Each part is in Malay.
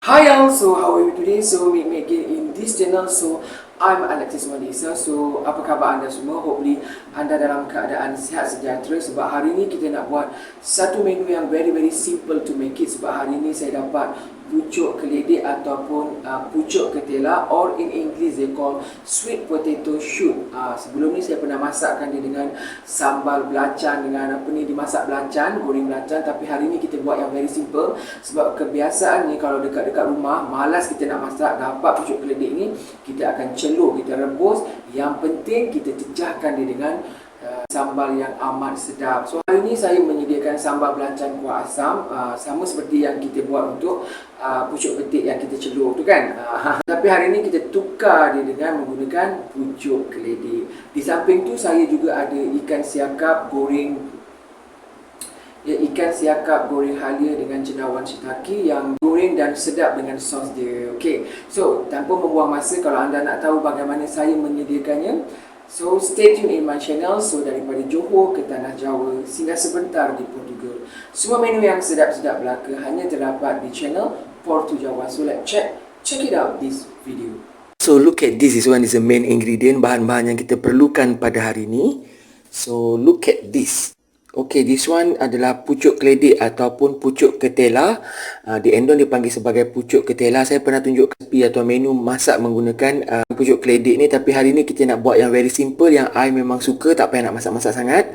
Hi all, so how are you today? So meet me again in this channel. So I'm Alexis Malisa. So apa khabar anda semua? Hopefully anda dalam keadaan sihat sejahtera. Sebab hari ini kita nak buat satu menu yang very simple to make it. Sebab hari ini saya dapat pucuk keledek ataupun pucuk ketela, or in English they call sweet potato shoot. Sebelum ni saya pernah masakkan dia dengan sambal belacan, dengan apa ni, dimasak belacan, goreng belacan. Tapi hari ni kita buat yang very simple. Sebab kebiasaan ni kalau dekat rumah malas kita nak masak, dapat pucuk keledek ni, kita akan celur, kita rebus. Yang penting kita cecahkan dia dengan sambal yang amat sedap. So hari ini saya menyediakan sambal belacan kuah asam, sama seperti yang kita buat untuk pucuk petik yang kita celur tu kan. Tapi hari ini kita tukar dia dengan menggunakan pucuk keledek. Di samping tu saya juga ada ikan siakap goreng, ikan siakap goreng halia dengan cendawan shiitake yang goreng dan sedap dengan sos dia. Okay, so tanpa membuang masa, kalau anda nak tahu bagaimana saya menyediakannya, so stay tune in my channel. So daripada Johor ke Tanah Jawa, singgah sebentar di Portugal, semua menu yang sedap-sedap belaka hanya terdapat di channel Portujawan. So let's check it out this video. So look at this one is the main ingredient, bahan-bahan yang kita perlukan pada hari ini. So look at this. Okay, this one adalah pucuk keledek ataupun pucuk ketela. Di Endon dipanggil sebagai pucuk ketela. Saya pernah tunjuk resipi atau menu masak menggunakan pucuk keledek ni. Tapi hari ni kita nak buat yang very simple, yang I memang suka, tak payah nak masak-masak sangat.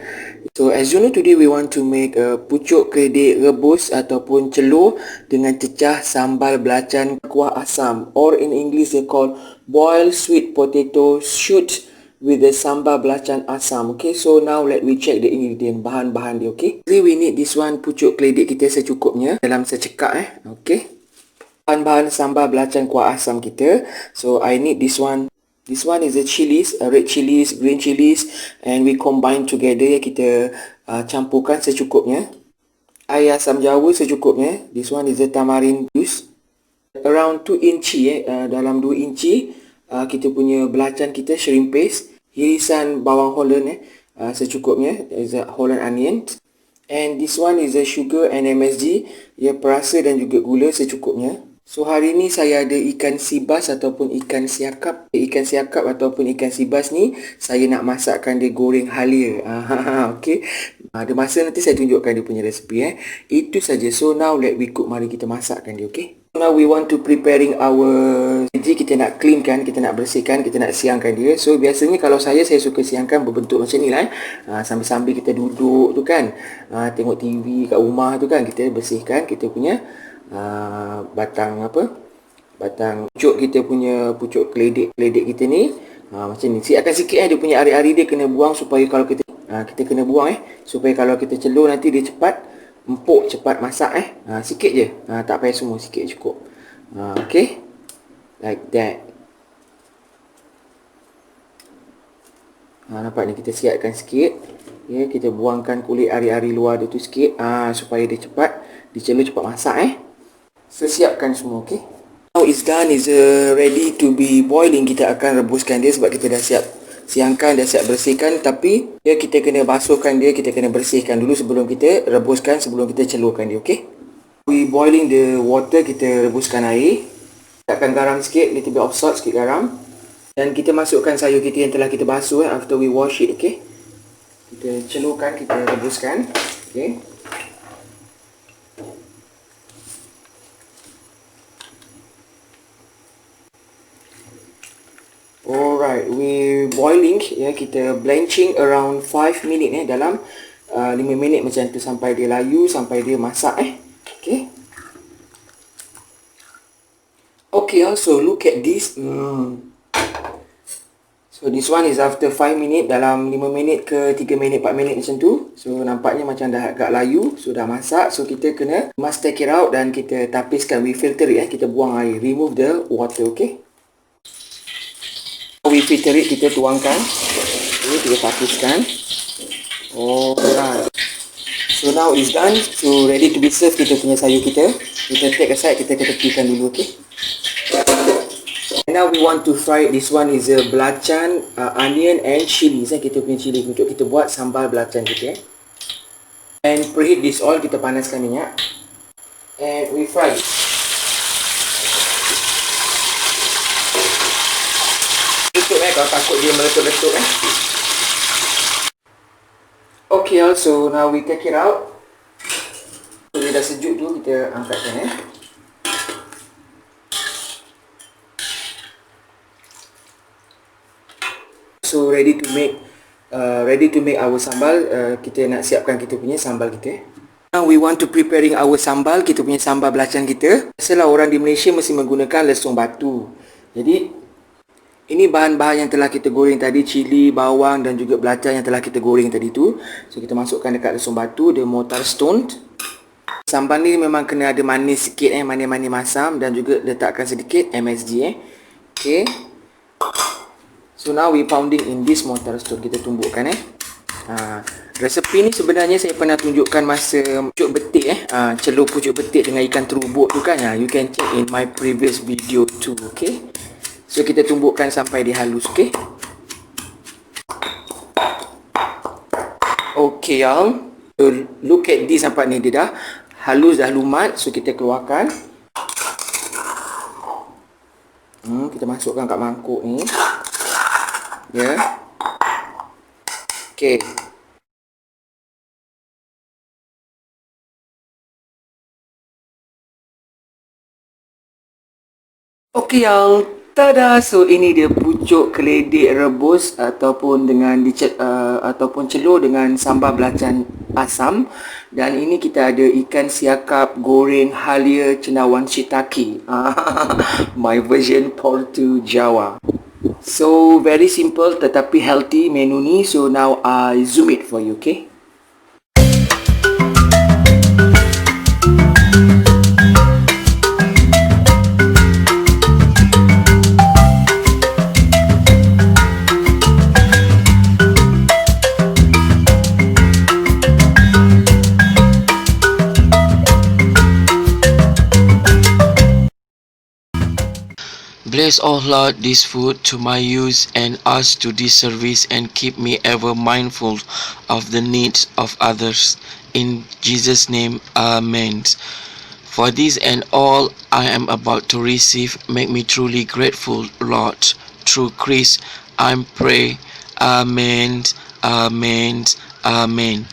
So as you know, today we want to make pucuk keledek rebus ataupun celur dengan cecah sambal belacan kuah asam, or in English they call boiled sweet potato shoot with the sambal belacan asam. Okay, so now let me check the ingredient, bahan-bahan dia. Okay, we need this one pucuk keledek kita secukupnya dalam secekak. Okay, bahan-bahan sambal belacan kuah asam kita. So I need this one. This one is the chilies, red chilies, green chilies, and we combine together. Kita campurkan secukupnya. Air asam jawa secukupnya. This one is the tamarind juice, around 2 inci, dalam 2 inci. Kita punya belacan kita, shrimp paste, irisan bawang Holland secukupnya, is a Holland onion, and this one is the sugar and MSG, ya, perasa dan juga gula secukupnya. So hari ni saya ada ikan sibas ataupun ikan siakap. Ikan siakap ataupun ikan sibas ni saya nak masakkan dia goreng halia. Okay, ada masa nanti saya tunjukkan dia punya resipi. Itu saja. So now let we cook. Mari kita masakkan dia. Okay, now we want to preparing our veggie. Kita nak clean kan, kita nak bersihkan, kita nak siangkan dia. So biasanya kalau saya suka siangkan berbentuk macam ni lah. Sambil-sambil kita duduk tu kan, tengok TV kat rumah tu kan, kita bersihkan kita punya batang pucuk, kita punya pucuk keledek kita ni. Macam ni, siapkan sikit dia punya ari-ari dia kena buang, supaya kalau kita kena buang supaya kalau kita celur nanti dia cepat empuk, cepat masak. Sikit je, tak payah semua, sikit cukup. Okay, like that. Nampak ni, kita siapkan sikit. Ya, kita buangkan kulit ari-ari luar dia tu sikit, supaya dia cepat dicelur, cepat masak. So siapkan semua. Okay, now it's done, is ready to be boiling. Kita akan rebuskan dia sebab kita dah siap siangkan, dah siap bersihkan. Tapi ya, kita kena basuhkan dia, kita kena bersihkan dulu sebelum kita rebuskan, sebelum kita celurkan dia. Okay, we boiling the water, kita rebuskan air, letakkan garam sikit, little bit of salt, sikit garam, dan kita masukkan sayur kita yang telah kita basuh after we wash it. Okay, kita celurkan, kita rebuskan. Okay, alright, we boiling, ya, kita blanching around 5 minit, dalam 5 minit macam tu, sampai dia layu, sampai dia masak. Okay, okay, also look at this. So this one is after 5 minit, dalam 5 minit ke 3 minit, 4 minit macam tu. So nampaknya macam dah agak layu, sudah masak. So kita kena must take it out dan kita tapiskan, we filter it, kita buang air, remove the water. Okay, we filter it, kita tuangkan, kita tapiskan. Alright, so now it's done. So ready to be served. Kita punya sayur kita take aside, kita ketepikan dulu. Okay, and now we want to fry it. This one is a belacan, onion and chili. Kita punya chili untuk kita buat sambal belacan kita. And preheat this oil, kita panaskan minyak, and we fry it. takut dia meletup-letup Okay, so now we take it out. So dia dah sejuk tu, kita angkatkan So ready to make our sambal. Kita nak siapkan kita punya sambal kita. Now we want to preparing our sambal, kita punya sambal belacan kita. Biasalah orang di Malaysia mesti menggunakan lesung batu. Jadi ini bahan-bahan yang telah kita goreng tadi, cili, bawang dan juga belacan yang telah kita goreng tadi tu. So kita masukkan dekat lesung batu, the mortar stone. Sambal ni memang kena ada manis sikit manis-manis masam, dan juga letakkan sedikit MSG Okay. So now we pounding in this mortar stone. Kita tumbukkan resepi ni sebenarnya saya pernah tunjukkan masa pucuk betik celur pucuk betik dengan ikan terubuk tu kan. You can check in my previous video too. Okay. So kita tumbukkan sampai dia halus. Okay. Okay y'all. So look at this, nampak ni dia dah halus, dah lumat. So kita keluarkan. Kita masukkan kat mangkuk ni. Okay. Okay y'all, tada! So ini dia pucuk keledek rebus ataupun ataupun celur dengan sambal belacan asam. Dan ini kita ada ikan siakap goreng halia cendawan shiitake. My version Portu Jawa. So very simple tetapi healthy menu ni. So now I zoom it for you, okay? Bless, O Lord, this food to my use and us to this service, and keep me ever mindful of the needs of others. In Jesus' name, Amen. For this and all I am about to receive, make me truly grateful, Lord. Through Christ, I pray. Amen. Amen. Amen.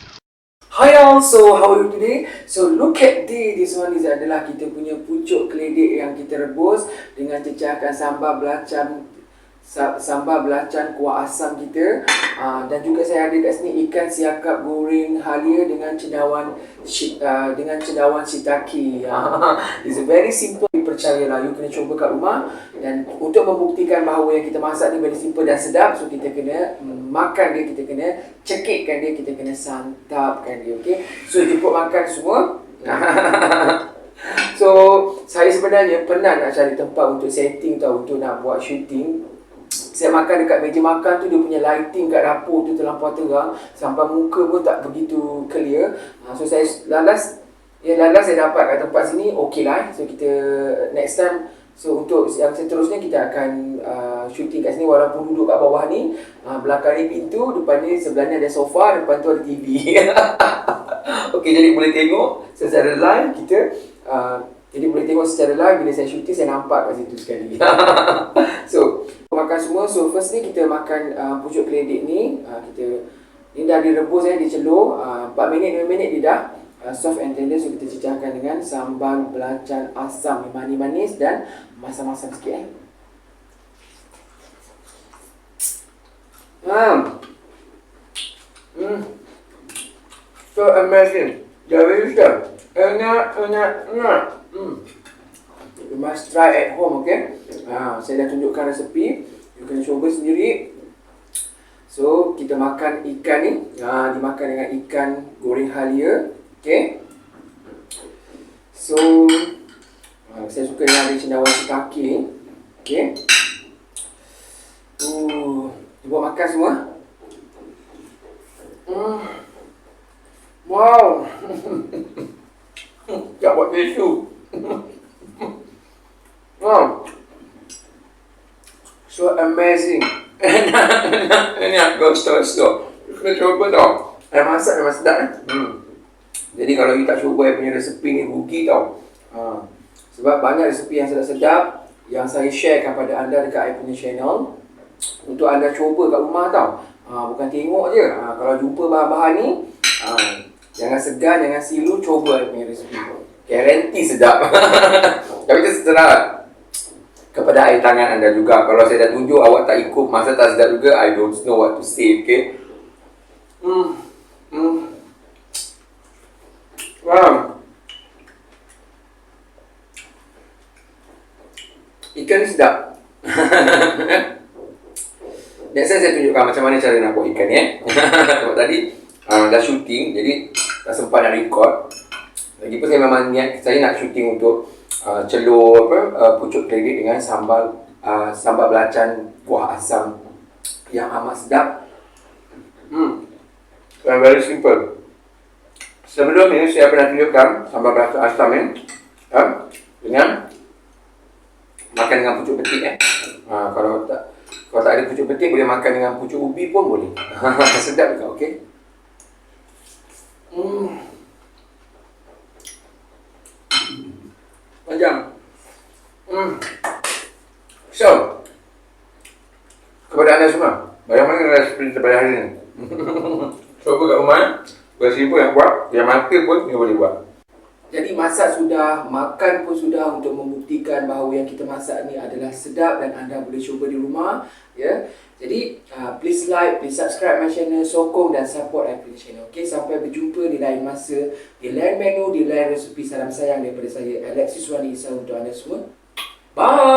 Hi all, so how are you today? So look at this one is adalah kita punya pucuk keledek yang kita rebus dengan cecahkan sambal belacan kuah asam kita. Dan juga saya ada kat sini ikan siakap goreng halia dengan cendawan shiitake. It's very simple, percayalah, you kena cuba kat rumah. Dan untuk membuktikan bahawa yang kita masak ni very simple dan sedap, so kita kena makan dia, kita kena cekikkan dia, kita kena santapkan dia, okay? So jemput makan semua. So saya sebenarnya pernah nak cari tempat untuk setting untuk nak buat shooting. Saya makan dekat meja makan tu, dia punya lighting kat dapur tu terlampau terang sampai muka pun tak begitu clear. So saya lalas saya dapat kat tempat sini, okey lah. So kita next time, so untuk yang seterusnya kita akan shooting kat sini walaupun duduk kat bawah ni. Belakang ni pintu, depan ni sebelah ni ada sofa, depan tu ada TV. Okey, jadi boleh tengok secara live kita. Jadi boleh tengok secara live bila saya shooting, saya nampak kat situ sekali. So makan semua. So first ni kita makan pucuk keledek ni. Ni dah direbus, dicelur 4 minit 5 minit dia dah soft and tender. So kita cecahkan dengan sambal belacan asam, manis-manis dan masam-masam sikit. So amazing. Delicious. Enak. You must try at home, okay? Saya dah tunjukkan resepi. You can cuba sendiri. So kita makan ikan ni. Dimakan dengan ikan goreng halia, okay? So saya suka dengan cendawan shiitake, okay? Buat makan semua. Wow. Tak buat tisu. Wow. So amazing. Ini aku stop. Kena coba tau. Saya masak memang sedap Jadi kalau you tak cuba yang punya resepi ni, rugi tau. Sebab banyak resepi yang sedap-sedap yang saya sharekan pada anda dekat saya punya channel. untuk anda cuba kat rumah tau. Bukan tengok je. Kalau jumpa bahan-bahan ni, jangan segan, jangan silu, cuba dia punya resipi. Garanti sedap. Tapi terserah kepada air tangan anda juga. Kalau saya dah tunjuk awak tak ikut, masa tak sedap juga, I don't know what to say, okay? Wow. Ikan ni sedap. Next time saya tunjukkan macam mana cara nak buat ikan ni. Sebab tadi dah shooting, jadi tak sempat nak record. Lagipun saya memang niat, saya nak shooting untuk celur pucuk keledek dengan sambal belacan kuah asam yang amat sedap. Very simple. Sebelum ini saya pernah tunjukkan sambal belacan asam ni dengan makan dengan pucuk petik. Kalau tak ada pucuk petik, boleh makan dengan pucuk ubi pun boleh. Sedap juga, okey? Panjang. So, kepada anda semua, bagaimana resipi terbaik hari ini? Cuba kat rumah, resipi yang buat, yang mati pun dia boleh buat. Jadi masak sudah, makan pun sudah, untuk membuktikan bahawa yang kita masak ni adalah sedap dan anda boleh cuba di rumah, ya. Jadi please like, please subscribe my channel, sokong dan support I punya channel. Okay, sampai berjumpa di lain masa, di lain menu, di lain resepi. Salam sayang daripada saya, Alexis Wani Isa, untuk anda semua. Bye.